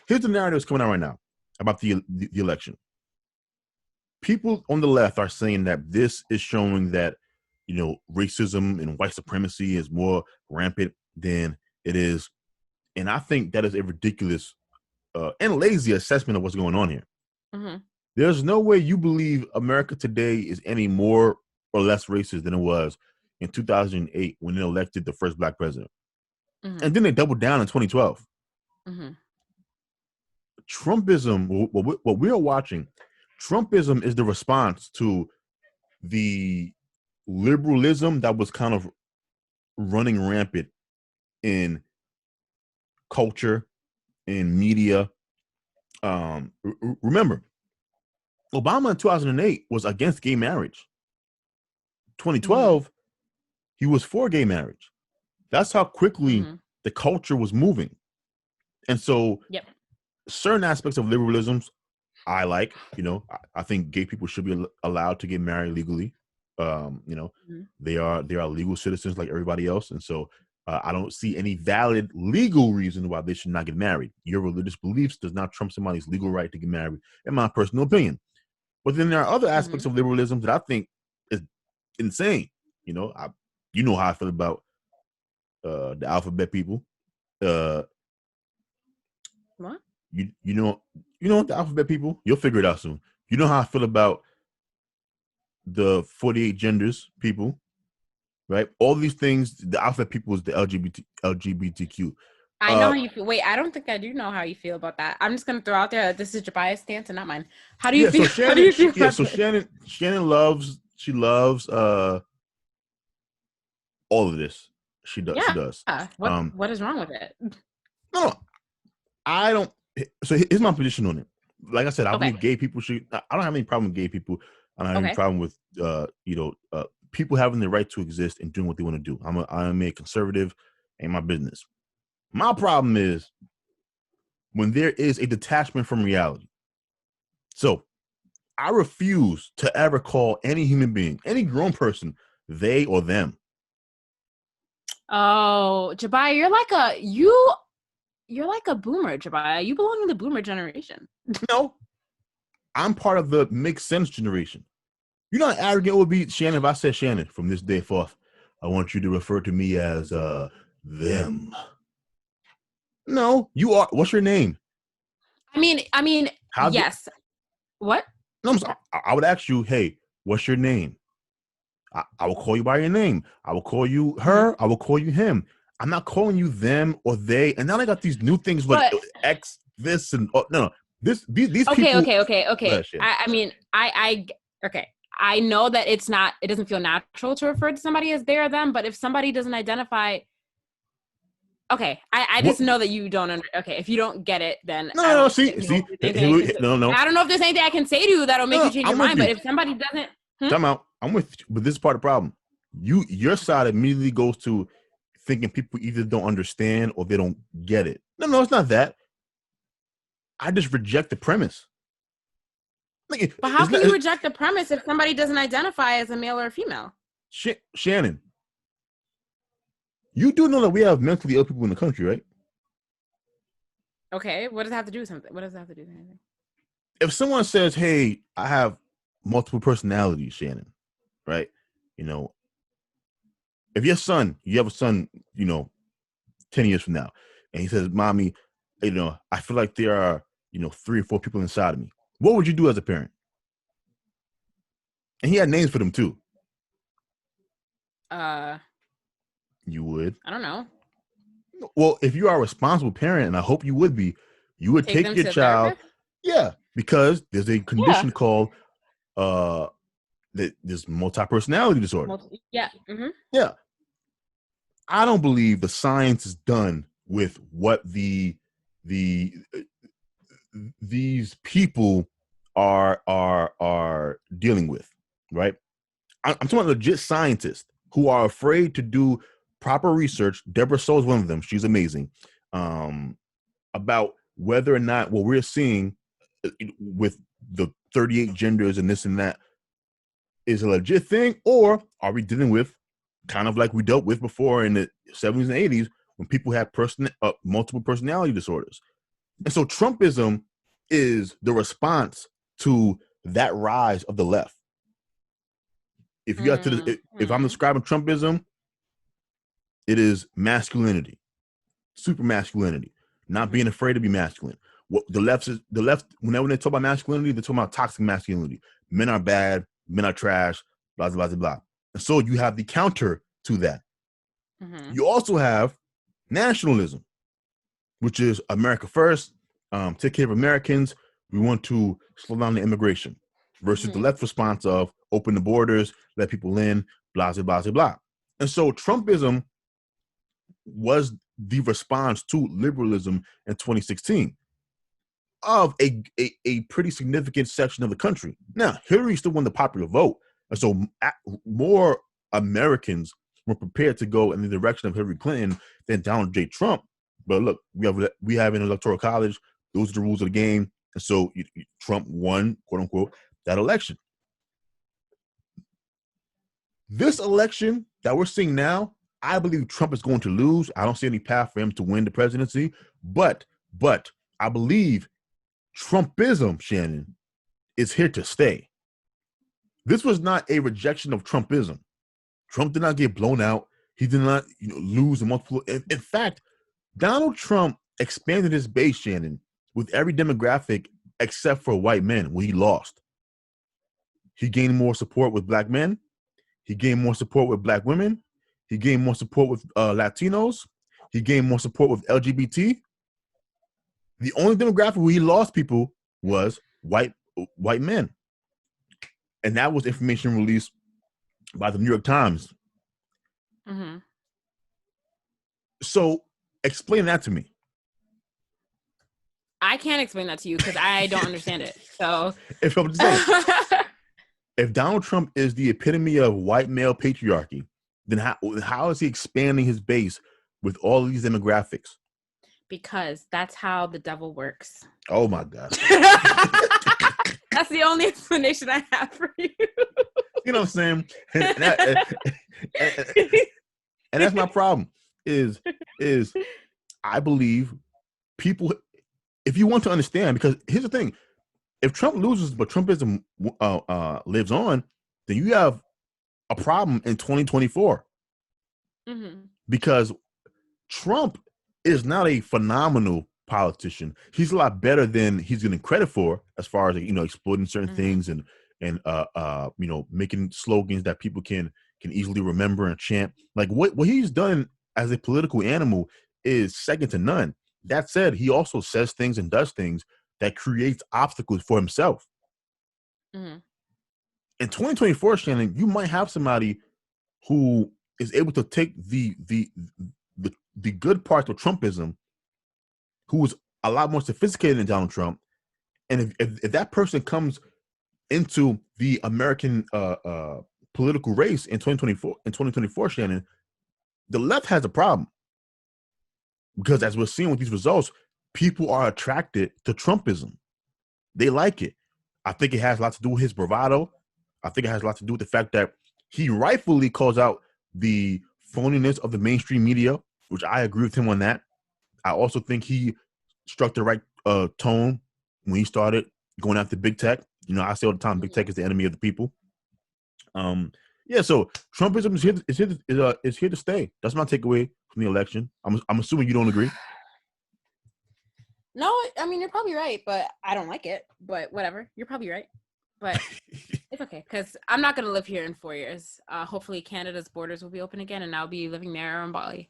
here's the narrative that's coming out right now about the election. People on the left are saying that this is showing that, racism and white supremacy is more rampant than it is. And I think that is a ridiculous and lazy assessment of what's going on here. Mm-hmm. There's no way you believe America today is any more or less racist than it was in 2008 when they elected the first black president. Mm-hmm. And then they doubled down in 2012. Mm-hmm. Trumpism, what we are watching, Trumpism is the response to the liberalism that was kind of running rampant in culture, in media. Remember, Obama in 2008 was against gay marriage. 2012, he was for gay marriage. That's how quickly the culture was moving. And so certain aspects of liberalism I like, I think gay people should be allowed to get married legally. They are legal citizens like everybody else. And so I don't see any valid legal reason why they should not get married. Your religious beliefs does not trump somebody's legal right to get married, in my personal opinion. But then there are other aspects of liberalism that I think is insane. You know how I feel about the alphabet people. What? You know the alphabet people? You'll figure it out soon. You know how I feel about the 48 genders people, right? All these things, the alphabet people is the LGBTQ. I know how you feel. Wait, I don't think I do know how you feel about that. I'm just gonna throw out there that this is Jabia's stance and not mine. How do you feel? So how do you feel? Shannon loves all of this. She does. Yeah. She does. What is wrong with it? No, I don't. So here's my position on it. Like I said, I believe gay people should. I don't have any problem with gay people. I don't have any problem with people having the right to exist and doing what they want to do. I'm a conservative, ain't my business. My problem is when there is a detachment from reality. So I refuse to ever call any human being, any grown person, they or them. Oh, Jabia, you're like a boomer, Jabia. You belong in the boomer generation. No, I'm part of the make sense generation. You know how arrogant it would be, Shannon, if I said, Shannon, from this day forth, I want you to refer to me as them. No, you are. What's your name? I mean, yes. What? No, I'm sorry. I would ask you, hey, what's your name? I will call you by your name. I will call you her. I will call you him. I'm not calling you them or they. And now they got these new things like X, this, and no. These people. Okay. I know that it doesn't feel natural to refer to somebody as they or them, but if somebody doesn't identify, I just know that you don't. If you don't get it, then no. I don't know if there's anything I can say to you that'll make you change your mind. But if somebody doesn't, time out. I'm with you, but this is part of the problem. Your side immediately goes to thinking people either don't understand or they don't get it. No, it's not that. I just reject the premise. But how can you reject the premise if somebody doesn't identify as a male or a female? Shannon, you do know that we have mentally ill people in the country, right? Okay, what does that have to do with something? What does that have to do with anything? If someone says, hey, I have multiple personalities, Shannon, right? If you have a son, 10 years from now, and he says, Mommy, I feel like there are, 3 or 4 people inside of me. What would you do as a parent? And he had names for them too. You would? I don't know. Well, if you are a responsible parent, and I hope you would be, you would take your child. Yeah, because there's a condition called this multi-personality disorder. Yeah. Mm-hmm. Yeah. I don't believe the science is done with what these people are dealing with, right? I'm talking about legit scientists who are afraid to do proper research. Deborah Soh is one of them. She's amazing. About whether or not what we're seeing with the 38 genders and this and that is a legit thing, or are we dealing with kind of like we dealt with before in the 70s and 80s when people had multiple personality disorders? And so Trumpism is the response to that rise of the left. If you got to if I'm describing Trumpism, it is masculinity, super masculinity, not being afraid to be masculine. What the left whenever they talk about masculinity, they're talking about toxic masculinity. Men are bad, men are trash, blah blah blah blah. And so you have the counter to that. You also have nationalism, which is America first, take care of Americans. We want to slow down the immigration, versus the left response of open the borders, let people in, blah blah blah blah. And so Trumpism was the response to liberalism in 2016 of a pretty significant section of the country. Now, Hillary still won the popular vote, and so more Americans were prepared to go in the direction of Hillary Clinton than Donald J. Trump. But look, we have an electoral college. Those are the rules of the game, and so Trump won, quote unquote, that election. This election that we're seeing now, I believe Trump is going to lose. I don't see any path for him to win the presidency, but I believe Trumpism, Shannon, is here to stay. This was not a rejection of Trumpism. Trump did not get blown out. He did not lose multiple. In fact, Donald Trump expanded his base, Shannon, with every demographic except for white men when he lost. He gained more support with black men. He gained more support with black women. He gained more support with Latinos. He gained more support with LGBT. The only demographic where he lost people was white men. And that was information released by the New York Times. So explain that to me. I can't explain that to you because I don't understand it. So if I'm saying, if Donald Trump is the epitome of white male patriarchy, then how is he expanding his base with all of these demographics? Because that's how the devil works. Oh my God. That's the only explanation I have for you. You know what I'm saying? And that's my problem is I believe people, if you want to understand, because here's the thing, if Trump loses but Trumpism lives on, then you have a problem in 2024. Because Trump is not a phenomenal politician. He's a lot better than he's getting credit for, as far as exploiting certain things and making slogans that people can easily remember and chant. Like what he's done as a political animal is second to none. That said, he also says things and does things that creates obstacles for himself. In 2024, Shannon, you might have somebody who is able to take the good parts of Trumpism, who is a lot more sophisticated than Donald Trump, and if that person comes into the American political race in 2024, Shannon, the left has a problem, because as we're seeing with these results, people are attracted to Trumpism. They like it. I think it has a lot to do with his bravado. I think it has a lot to do with the fact that he rightfully calls out the phoniness of the mainstream media, which I agree with him on that. I also think he struck the right tone when he started going after big tech. I say all the time, big tech is the enemy of the people. So Trumpism is here to stay. That's my takeaway from the election. I'm assuming you don't agree. No, I mean, you're probably right, but I don't like it. But whatever, you're probably right. But it's okay, because I'm not going to live here in 4 years. Hopefully Canada's borders will be open again, and I'll be living there in Bali.